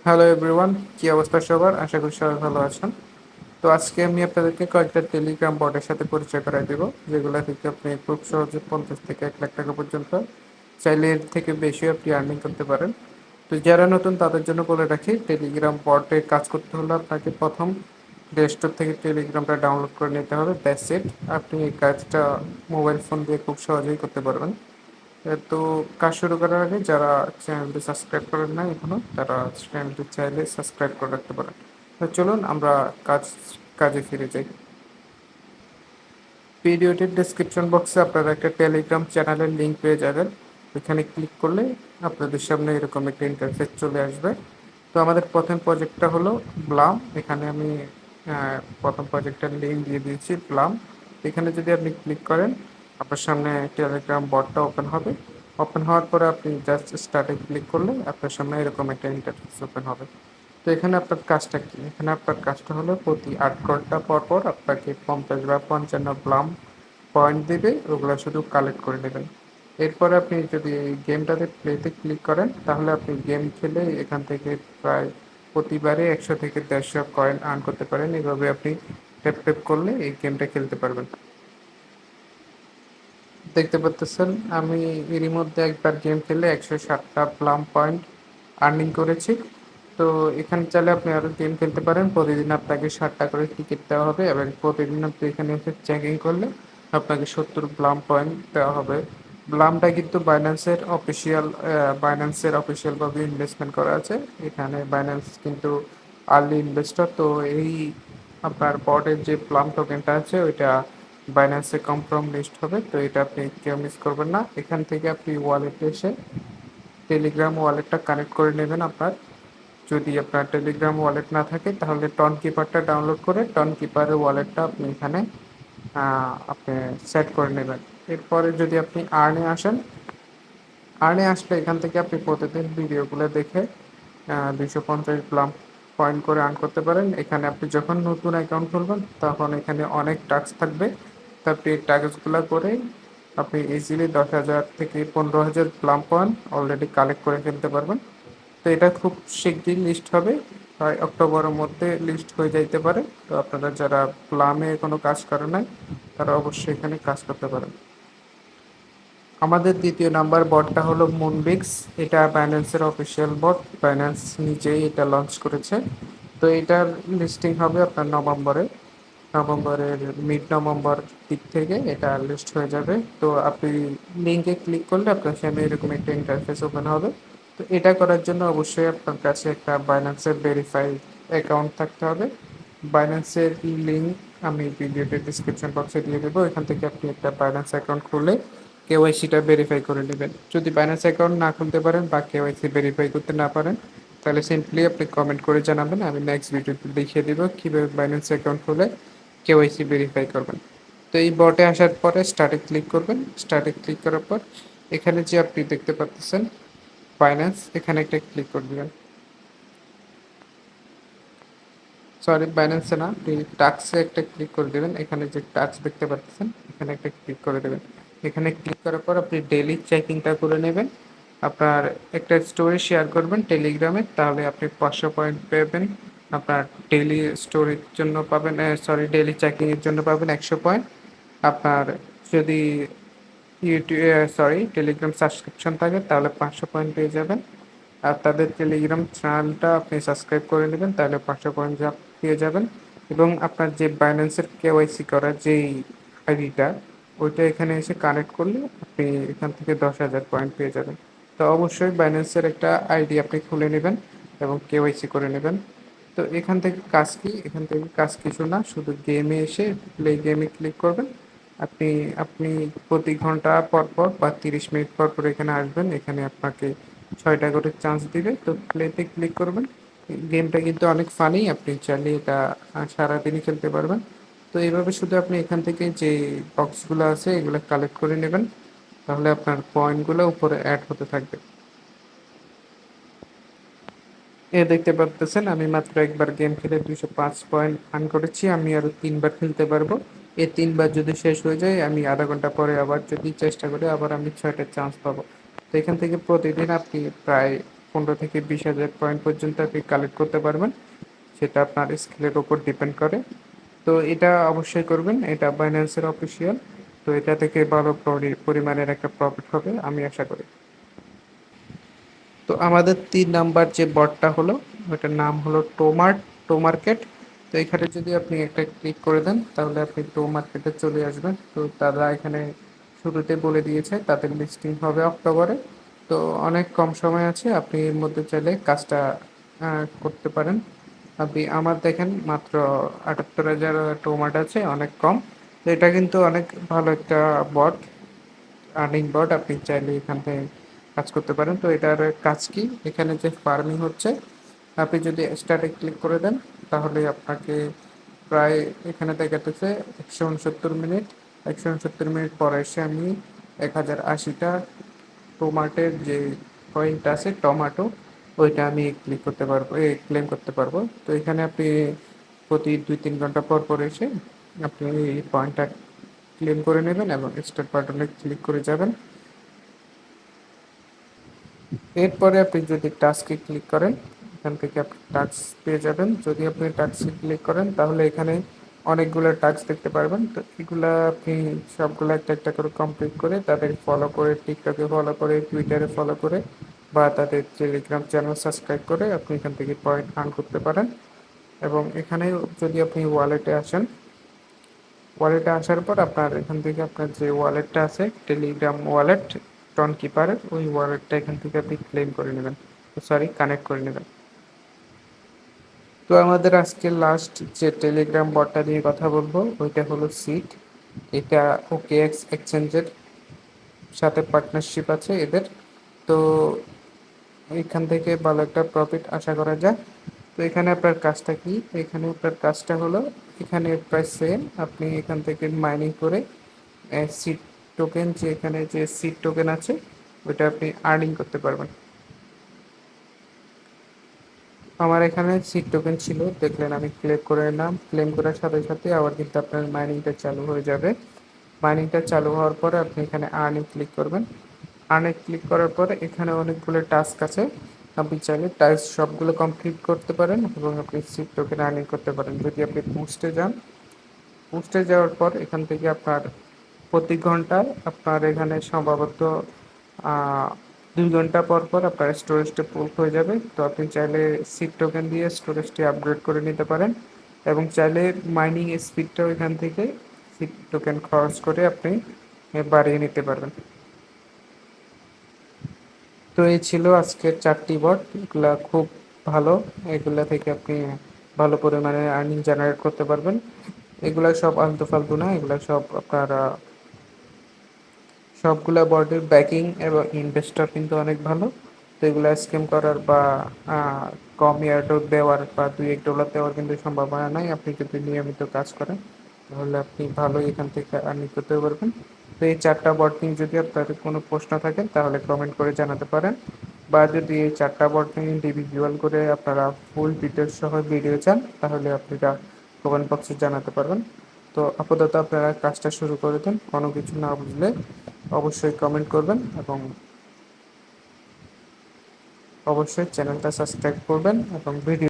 Hello everyone, কি অবস্থা সবার? আশা করি সবাই ভালো আছেন। তো আজকে আমি আপনাদেরকে কয়েকটা টেলিগ্রাম বটের সাথে পরিচয় করাই দেবো, যেগুলো থেকে আপনি খুব সহজে 50 থেকে 1 লাখ টাকা পর্যন্ত, চাইলে এর থেকে বেশি আপনি আর্নিং করতে পারেন। তো যারা নতুন তাদের জন্য বলে রাখি, টেলিগ্রাম বটে কাজ করতে হলে আপনাকে প্রথম প্লে স্টোর থেকে টেলিগ্রামটা ডাউনলোড করে নিতে হবে, দ্যাটস ইট। আপনি এই কাজটা মোবাইল ফোন দিয়ে খুব সহজেই করতে পারবেন। তো কাজ শুরু করার আগে যারা চ্যানেলটি সাবস্ক্রাইব করেন না এখনো, তারা চ্যানেলটি চাইলে সাবস্ক্রাইব করে রাখতে পারেন। তো চলুন আমরা কাজে ফিরে যাই। ভিডিওটির ডেসক্রিপশন বক্সে আপনারা একটা টেলিগ্রাম চ্যানেলের লিঙ্ক পেয়ে যাবেন। এখানে ক্লিক করলে আপনাদের সামনে এরকম একটা ইন্টারফেস চলে আসবে। তো আমাদের প্রথম প্রজেক্টটা হলো ব্লাম। এখানে আমি প্রথম প্রজেক্টের লিঙ্ক দিয়ে দিয়েছি ব্লাম। এখানে যদি আপনি ক্লিক করেন, আপনার সামনে টেলিগ্রাম বটটা ওপেন হবে। ওপেন হওয়ার পরে আপনি জাস্ট স্টার্টে ক্লিক করলে আপনার সামনে এরকম একটা ইন্টারফেস ওপেন হবে। তো এখানে আপনার কাজটা কি? এখানে আপনার কাজটা হলো প্রতি 8 ঘন্টা পর পর আপনাকে 50 বা 55 পয়েন্ট দিবে, ওগুলো শুধু কালেক্ট করে নেবেন। এরপরে আপনি যদি এই গেমটাতে প্লেতে ক্লিক করেন, তাহলে আপনি গেম খেলে এখান থেকে প্রায় প্রতিবারে 100 থেকে 150 কয়েন আর্ন করতে পারেন। এভাবে আপনি ট্যাপ ট্যাপ করলে এই গেমটা খেলতে পারবেন। দেখতে পাচ্ছেন আমি এরই মধ্যে একবার গেম খেলে 160টা প্লাম পয়েন্ট আর্নিং করেছি। তো এখানে চাইলে আপনি আরও গেম খেলতে পারেন। প্রতিদিন আপনাকে 60টা করে টিকিট দেওয়া হবে এবং প্রতিদিন আপনি এখানে এসে চেকিং করলে আপনাকে 70 প্লাম পয়েন্ট দেওয়া হবে। প্লামটা কিন্তু বাইন্যান্সের অফিসিয়ালভাবে ইনভেস্টমেন্ট করা আছে। এখানে বাইন্যান্স কিন্তু আর্লি ইনভেস্টর। তো এই আপনার বটের যে প্লাম টোকেনটা আছে ওইটা বাইন্যান্সে কনফার্ম লিস্ট হবে। তো এটা আপনি কেউ মিস করবেন না। এখান থেকে আপনি ওয়ালেটে এসে টেলিগ্রাম ওয়ালেটটা কানেক্ট করে নেবেন আপনার। যদি আপনার টেলিগ্রাম ওয়ালেট না থাকে তাহলে টন কিপারটা ডাউনলোড করে টন কিপারের ওয়ালেটটা আপনি এখানে আপনি সেট করে নেবেন। এরপরে যদি আপনি আর্নে আসলে এখান থেকে আপনি প্রতিদিন ভিডিওগুলো দেখে 250 প্লাম পয়েন্ট করে আর্ন করতে পারেন। এখানে আপনি যখন নতুন অ্যাকাউন্ট খুলবেন তখন এখানে অনেক টাস্ক থাকবে। তো আপনি এই টাস্কগুলো করে আপনি ইজিলি 10,000 থেকে 15,000 প্লাম পয়েন্ট অলরেডি কালেক্ট করে ফেলতে পারবেন। তো এটা খুব শিগগিরই লিস্ট হবে, প্রায় অক্টোবরের মধ্যে লিস্ট হয়ে যাইতে পারে। তো আপনারা যারা প্লামে কোনো কাজ করে নাই, তারা অবশ্যই এখানে কাজ করতে পারেন। আমাদের দ্বিতীয় নাম্বার বটটা হলো মুনবিক্স। এটা বাইন্যান্সের অফিসিয়াল বট, বাইন্যান্স নিজেই এটা লঞ্চ করেছে। তো এটার লিস্টিং হবে আপনার নভেম্বরের মিড নভেম্বর দিক থেকে এটা লিস্ট হয়ে যাবে। তো আপনি লিঙ্কে ক্লিক করলে আপনার সামনে এরকম একটা ইন্টারফেস ওপেন হবে। তো এটা করার জন্য অবশ্যই আপনার কাছে একটা বাইন্যান্সের ভেরিফাইড অ্যাকাউন্ট থাকতে হবে। বাইন্যান্সের লিঙ্ক আমি ভিডিওতে ডিসক্রিপশন বক্সে দিয়ে দেবো। এখান থেকে আপনি একটা বাইন্যান্স অ্যাকাউন্ট খুলে কেওয়াইসিটা ভেরিফাই করে নেবেন। যদি বাইন্যান্স অ্যাকাউন্ট না খুলতে পারেন বা কেওয়াইসি ভেরিফাই করতে না পারেন, তাহলে সিম্পলি আপনি কমেন্ট করে জানাবেন, আমি নেক্সট ভিডিওতে দেখিয়ে দেবো কীভাবে বাইন্যান্স অ্যাকাউন্ট খুলে কেওয়াইসি ভেরিফাই করবেন। তো এই বটে আসার পরে স্টার্টে ক্লিক করবেন। স্টার্টে ক্লিক করার পর এখানে যে আপনি দেখতে পাচ্ছেন বাইন্যান্স, এখানে একটা ক্লিক করে দেবেন। সরি, বাইন্যান্সে না, আপনি টাক্সে একটা ক্লিক করে দেবেন। এখানে যে টাক্স দেখতে পাচ্ছেন এখানে একটা ক্লিক করে দেবেন। এখানে ক্লিক করার পর আপনি ডেইলি চেকিংটা করে নেবেন। আপনার একটা স্টোরি শেয়ার করবেন টেলিগ্রামে, তাহলে আপনি 500 পয়েন্ট পাবেন। আপনার ডেইলি স্টোরির জন্য পাবেন, ডেইলি চেকিংয়ের জন্য পাবেন 100 পয়েন্ট। আপনার যদি টেলিগ্রাম সাবস্ক্রিপশন থাকে তাহলে 500 পয়েন্ট পেয়ে যাবেন। আর তাদের টেলিগ্রাম চ্যানেলটা আপনি সাবস্ক্রাইব করে নেবেন, তাহলে 500 পয়েন্ট পেয়ে যাবেন। এবং আপনার যে বাইন্যান্সের কেওয়াইসি করা যেই আইডিটা, ওইটা এখানে এসে কানেক্ট করলে আপনি এখান থেকে 10,000 পয়েন্ট পেয়ে যাবেন। তো অবশ্যই বাইন্যান্সের একটা আইডি আপনি খুলে নেবেন এবং কেওয়াইসি করে নেবেন। তো এখান থেকে কাজ কি? এখান থেকে কাজ কিছু না, শুধু গেমে এসে প্লে গেমে ক্লিক করবেন। আপনি আপনি প্রতি ঘন্টা পর পর বা 30 মিনিট পর পর এখানে আসবেন। এখানে আপনাকে 6টা করে চান্স দিবে। তো প্লেতে ক্লিক করবেন। গেমটা কিন্তু অনেক ফানি, আপনি চাইলে এটা সারাদিনই খেলতে পারবেন। তো এইভাবে শুধু আপনি এখান থেকে যে বক্সগুলো আছে এগুলো কালেক্ট করে নেবেন, তাহলে আপনার পয়েন্টগুলো উপরে অ্যাড হতে থাকবে। দেখতে পারতেছেন আমি মাত্র একবার গেম খেলে 205 পয়েন্ট আর্ন করেছি। আমি আরো 3বার খেলতে পারবো। এই 3বার যদি শেষ হয়ে যায়, আমি আধা ঘন্টা পরে আবার যদি চেষ্টা করি, আবার আমি 6টা চান্স পাবো। তো এখান থেকে প্রতিদিন আপনি প্রায় 15 থেকে 20 হাজার পয়েন্ট পর্যন্ত আপনি কালেক্ট করতে পারবেন। সেটা আপনার স্কিলের উপর ডিপেন্ড করে। তো এটা অবশ্যই করবেন, এটা বাইন্যান্সের অফিসিয়াল। তো এটা থেকে ভালো পরিমাণের একটা প্রফিট হবে আমি আশা করি। তো আমাদের 3 নাম্বার যে বটটা হলো, ওটার নাম হলো টো মার্কেট। তো এখানে যদি আপনি একটা ক্লিক করে দেন তাহলে আপনি টো মার্কেটে চলে আসবেন। তো তারা এখানে শুরুতে বলে দিয়েছে তাদের লিস্টিং হবে অক্টোবরে। তো অনেক কম সময় আছে, আপনি এর মধ্যে চাইলে কাজটা করতে পারেন। আপনি আমার দেখেন মাত্র 78,000 টোমাট আছে, অনেক কম। তো এটা কিন্তু অনেক ভালো একটা বট, আর্নিং বট। আপনি চাইলে এখান থেকে কাজ করতে পারেন। তো এটার কাজ কি, এখানে যে ফার্মিং হচ্ছে, আপনি যদি স্টার্টে ক্লিক করে দেন তাহলে আপনাকে প্রায় এখানে দেখাতেছে 169 মিনিট। 169 মিনিট পরে এসে আমি 1080টা টোমাটের যে পয়েন্ট আছে টমাটো, ওইটা আমি ক্লিক করতে পারবো, ক্লেম করতে পারবো। তো এখানে আপনি প্রতি 2-3 ঘন্টা পর পর এসে আপনি এই পয়েন্টটা ক্লেম করে নেবেন এবং স্টার্ট বাটনে ক্লিক করে যাবেন। এরপরে আপনি যদি টাস্কে ক্লিক করেন, এখান থেকে আপনি টাস্ক পেয়ে যাবেন। যদি আপনি টাস্কে ক্লিক করেন তাহলে এখানে অনেকগুলো টাস্ক দেখতে পারবেন। তো এগুলা আপনি সবগুলো একটা একটা করে কমপ্লিট করে তাদের ফলো করে, টিকটকে ফলো করে, টুইটারে ফলো করে বা তাদের টেলিগ্রাম চ্যানেল সাবস্ক্রাইব করে আপনি এখান থেকে পয়েন্ট আর্ন করতে পারেন। এবং এখানে যদি আপনি ওয়ালেটে আসেন, ওয়ালেটে আসার পর আপনার এখান থেকে আপনার যে ওয়ালেটটা আছে টেলিগ্রাম ওয়ালেট টন কিপারের, ওই ওয়ালেটটা এখান থেকে আপনি ক্লেম করে নেবেন, সরি কানেক্ট করে নেবেন। তো আমাদের আজকে লাস্ট যে টেলিগ্রাম বটটা নিয়ে কথা বলবো ওইটা হলো সিট। এটা ওকেএক্স এক্সচেঞ্জের সাথে পার্টনারশিপ আছে এদের। তো এখান থেকে ভালো একটা প্রফিট আশা করা যায়। তো এখানে আপনার কাজটা কি, এখানে আপনার কাজটা হলো, এখানে প্রায় সেম, আপনি এখান থেকে মাইনিং করে সিট টোকেন, যে এখানে যে সিট টোকেন আছে ওইটা আপনি আর্নিং করতে পারবেন। আমার এখানে সিট টোকেন ছিল, দেখলেন আমি ক্লেম করে নিলাম। ক্লেম করার সাথে সাথে আবার কিন্তু আপনার মাইনিংটা চালু হয়ে যাবে। মাইনিংটা চালু হওয়ার পরে আপনি এখানে আর্নে ক্লিক করবেন। আর্নে ক্লিক করার পরে এখানে অনেকগুলো টাস্ক আছে, আপনি চাইলে টাস্ক সবগুলো কমপ্লিট করতে পারেন এবং আপনি সিট টোকেন আর্নিং করতে পারেন। যদি আপনি বুস্টে যান, বুস্টে যাওয়ার পর এখান থেকে আপনার প্রতি ঘন্টায় আপনার এখানে সম্ভবত 2 ঘন্টা পর পর আপনার স্টোরেজটা ফুল হয়ে যাবে। তো আপনি চাইলে সিট টোকেন দিয়ে স্টোরেজটি আপগ্রেড করে নিতে পারেন এবং চাইলে মাইনিং স্পিডটাও এখান থেকে সিট টোকেন খরচ করে আপনি বাড়িয়ে নিতে পারবেন। তো এই ছিল আজকের 4টি বট, এগুলা খুব ভালো। এগুলা থেকে আপনি ভালো পরিমাণে আর্নিং জেনারেট করতে পারবেন। এগুলা সব আলতু ফালতু না, এগুলা সব আপনার সবগুলা বডির ব্যাকিং এবং ইনভেস্টর কিন্তু অনেক ভালো। তো এগুলো স্ক্যাম করার বা কম এয়ারড্রপ দেওয়ার বা $2-1 দেওয়ার কিন্তু সম্ভাবনা নাই। আপনি যদি নিয়মিত কাজ করেন তাহলে আপনি ভালোই এখান থেকে আর্নিং করতে পারবেন। তো এই 4টা বট নিয়ে যদি আপনাদের কোনো প্রশ্ন থাকে তাহলে কমেন্ট করে জানাতে পারেন, বা যদি এই 4টা বট নিয়ে ইন্ডিভিজুয়াল করে আপনারা ফুল ডিটেলস সহ ভিডিও চান তাহলে আপনারা কমেন্ট বক্সে জানাতে পারবেন। তো আপাতত আপনারা কাজটা শুরু করে দেন, কোনো কিছু না বুঝলে অবশ্যই কমেন্ট করবেন এবং অবশ্যই চ্যানেলটা সাবস্ক্রাইব করবেন এবং ভিডিও